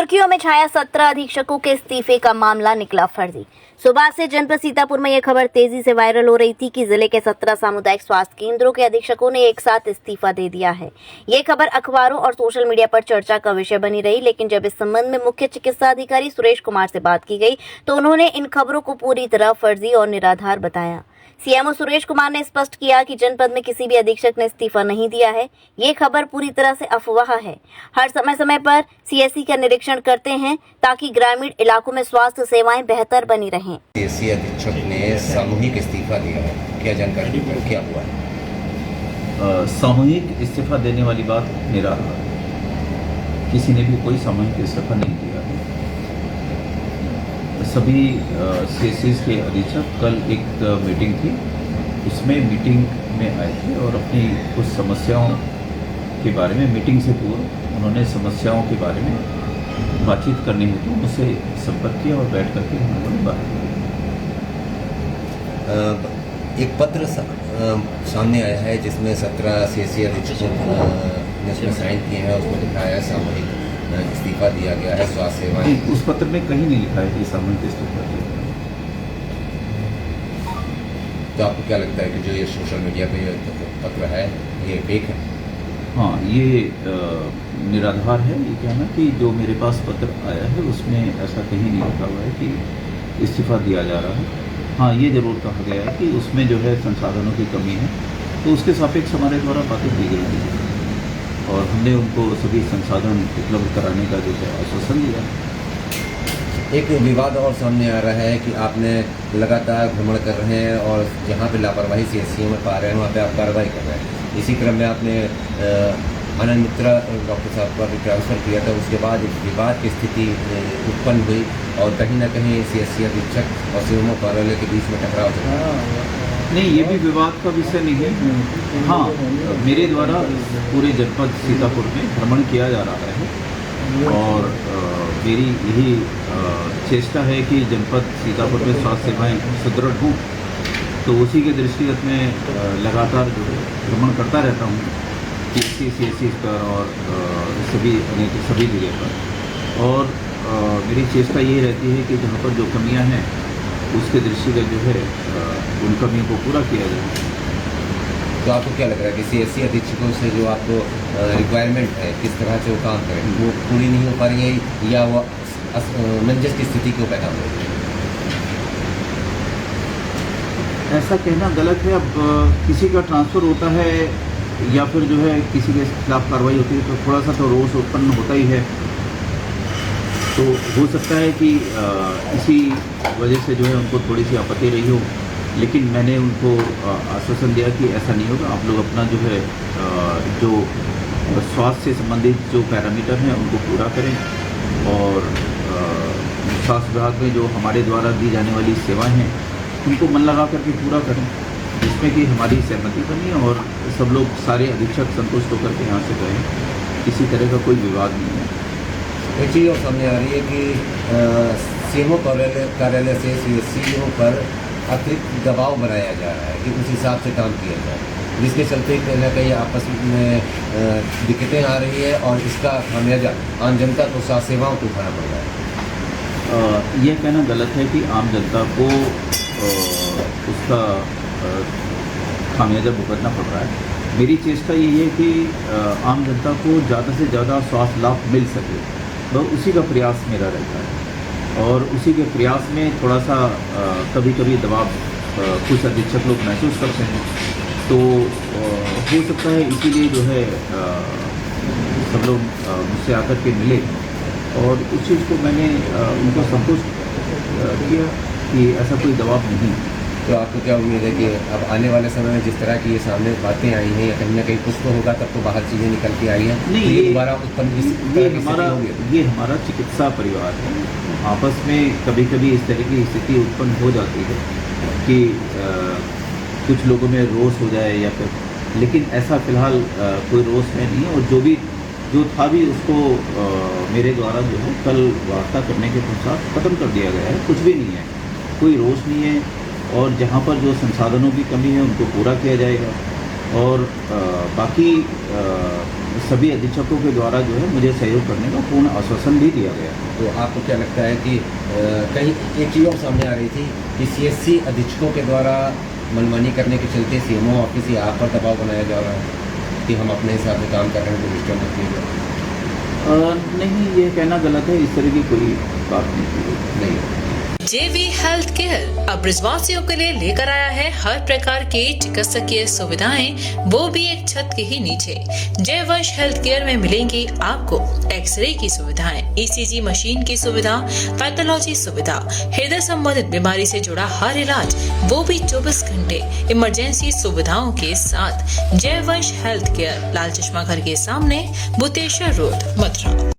सुर्खियों में छाया 17 अधीक्षकों के इस्तीफे का मामला निकला फर्जी। सुबह से जनपद सीतापुर में यह खबर तेजी से वायरल हो रही थी कि जिले के 17 सामुदायिक स्वास्थ्य केंद्रों के अधीक्षकों ने एक साथ इस्तीफा दे दिया है। ये खबर अखबारों और सोशल मीडिया पर चर्चा का विषय बनी रही, लेकिन जब इस संबंध में मुख्य चिकित्सा अधिकारी सुरेश कुमार से बात की गई तो उन्होंने इन खबरों को पूरी तरह फर्जी और निराधार बताया। सीएमओ सुरेश कुमार ने स्पष्ट किया कि जनपद में किसी भी अधीक्षक ने इस्तीफा नहीं दिया है। ये खबर पूरी तरह से अफवाह है। हर समय पर सीएससी का निरीक्षण करते हैं ताकि ग्रामीण इलाकों में स्वास्थ्य सेवाएं बेहतर बनी रहें। सीएससी अधीक्षक ने सामूहिक इस्तीफा दिया है, क्या जानकारी क्या हुआ है? सामूहिक इस्तीफा देने वाली बात निराधार है। किसी ने भी कोई सामूहिक इस्तीफा नहीं दिया है। सभी सीएससी के अधीक्षक कल एक मीटिंग थी, उसमें मीटिंग में आए थे और अपनी कुछ समस्याओं के बारे में मीटिंग से पूर्व उन्होंने समस्याओं के बारे में बातचीत करने हेतु मुझसे संपर्क किया और बैठ करके हम लोगों ने बात की। एक पत्र सामने आया है जिसमें 17 सीएससी अधीक्षकों ने उसमें साइन किए हैं। उसमें लिखा है सामूहिक इस्तीफा दिया गया है स्वास्थ्य सेवाएं। उस पत्र में कहीं नहीं लिखा है कि सामूहिक इस्तीफा दिया गया। तो आपको क्या लगता है कि जो ये सोशल मीडिया पे ये पत्र है ये फेक है? हाँ, ये निराधार है। ये कहना कि जो मेरे पास पत्र आया है उसमें ऐसा कहीं नहीं लिखा हुआ है कि इस्तीफा दिया जा रहा है। हाँ, ये जरूर कहा गया है कि उसमें जो है संसाधनों की कमी है, तो उसके सापेक्ष हमारे द्वारा बातें की गई थी और हमने उनको सभी संसाधन उपलब्ध कराने का जो है आश्वासन दिया। एक विवाद और सामने आ रहा है कि आपने लगातार भ्रमण कर रहे हैं और जहाँ पे लापरवाही सीएससीओं में पा रहे हैं वहाँ पे आप कार्रवाई कर रहे हैं। इसी क्रम में आपने आनंद मित्रा डॉक्टर साहब का भी ट्रांसफ़र किया था। उसके बाद एक विवाद की स्थिति उत्पन्न हुई और कहीं ना कहीं सीएससी अधीक्षक और सीएमओ कार्यालय के बीच में टकराव चला। नहीं, ये भी विवाद का विषय नहीं है। हाँ, मेरे द्वारा पूरे जनपद सीतापुर में भ्रमण किया जा रहा है और मेरी यही चेष्टा है कि जनपद सीतापुर में स्वास्थ्य सेवाएं सुदृढ़ हों। तो उसी के दृष्टिगत में लगातार जो भ्रमण करता रहता हूँ सीएससी पर और सभी जगह पर। और मेरी चेष्टा ये रहती है कि जहाँ पर जो कमियाँ हैं उसके दृष्टिगत जो है उन कमियों को पूरा किया जाए। तो आपको क्या लग रहा है कि सीएससी अधीक्षकों से जो आपको रिक्वायरमेंट है किस तरह से वो काम करें, वो पूरी नहीं हो पा रही है या वो मंजस की स्थिति क्यों पैदा हो रही है? ऐसा कहना गलत है। अब किसी का ट्रांसफ़र होता है या फिर जो है किसी के खिलाफ कार्रवाई होती है तो थोड़ा सा तो रोष उत्पन्न होता ही है। तो हो सकता है कि इसी वजह से जो है उनको थोड़ी सी आपत्ति रही हो, लेकिन मैंने उनको आश्वासन दिया कि ऐसा नहीं होगा। आप लोग अपना जो है जो स्वास्थ्य से संबंधित जो पैरामीटर हैं उनको पूरा करें और स्वास्थ्य विभाग में जो हमारे द्वारा दी जाने वाली सेवाएं हैं उनको मन लगा करके पूरा करें, जिसमें कि हमारी सहमति बनी और सब लोग सारे अधीक्षक संतुष्ट होकर के यहाँ से गए। किसी तरह का कोई विवाद नहीं है। एक चीज़ और सामने आ रही है कि सीएमओ कार्यालय से सीएससीओ पर अतिरिक्त दबाव बनाया जा रहा है कि उस हिसाब से काम किया जाए, जिसके चलते कहीं ना कहीं आपस में दिक्कतें आ रही है और इसका खामियाजा आम जनता को स्वास्थ्य सेवाओं को उठाना पड़ रहा है। यह कहना गलत है कि आम जनता को उसका खामियाजा भुगतना पड़ रहा है। मेरी चेष्टा यही है कि आम जनता को ज़्यादा से ज़्यादा स्वास्थ्य लाभ मिल सके, वह उसी का प्रयास मेरा रहता है और उसी के प्रयास में थोड़ा सा कभी कभी दबाव कुछ अधीक्षक लोग महसूस करते हैं। तो हो सकता है इसीलिए जो है सब लोग मुझसे आकर के मिले और उस चीज़ को मैंने उनको संतुष्ट किया कि ऐसा कोई दबाव नहीं। तो आपको क्या उम्मीद है कि अब आने वाले समय में जिस तरह की ये सामने बातें आई हैं या कहीं ना कहीं कुछ तो होगा तब तो बाहर चीज़ें निकल के आई हैं? नहीं, तो ये दोबारा उत्पन्न ये हमारा चिकित्सा परिवार है। आपस में कभी कभी इस तरह की स्थिति उत्पन्न हो जाती है कि कुछ लोगों में रोष हो जाए या फिर, लेकिन ऐसा फिलहाल कोई रोष है नहीं। और जो था भी उसको मेरे द्वारा जो है कल वार्ता करने के पश्चात ख़त्म कर दिया गया है। कुछ भी नहीं है, कोई रोष नहीं है और जहाँ पर जो संसाधनों की कमी है उनको पूरा किया जाएगा और बाकी सभी अधीक्षकों के द्वारा जो है मुझे सहयोग करने का पूर्ण आश्वासन भी दिया गया। तो आपको क्या लगता है कि कहीं एक चीज़ और सामने आ रही थी कि सीएससी अधीक्षकों के द्वारा मनमानी करने के चलते सीएमओ ऑफिस यहाँ पर दबाव बनाया जा रहा है कि हम अपने हिसाब से काम कर रहे हैं तो डिस्टर्ब मत कीजिए? नहीं, ये कहना गलत है, इस तरह की कोई बात नहीं। JV हेल्थ केयर अब ब्रजवासियों के लिए लेकर आया है हर प्रकार की चिकित्सकीय सुविधाएं, वो भी एक छत के ही नीचे। जयवंश हेल्थ केयर में मिलेंगी आपको एक्सरे की सुविधाएं, ECG मशीन की सुविधा, पैथोलॉजी सुविधा, हृदय संबंधित बीमारी से जुड़ा हर इलाज, वो भी 24 घंटे इमरजेंसी सुविधाओं के साथ। जयवंश हेल्थ केयर, लाल चश्मा घर के सामने, बुतेश्वर रोड, मथुरा।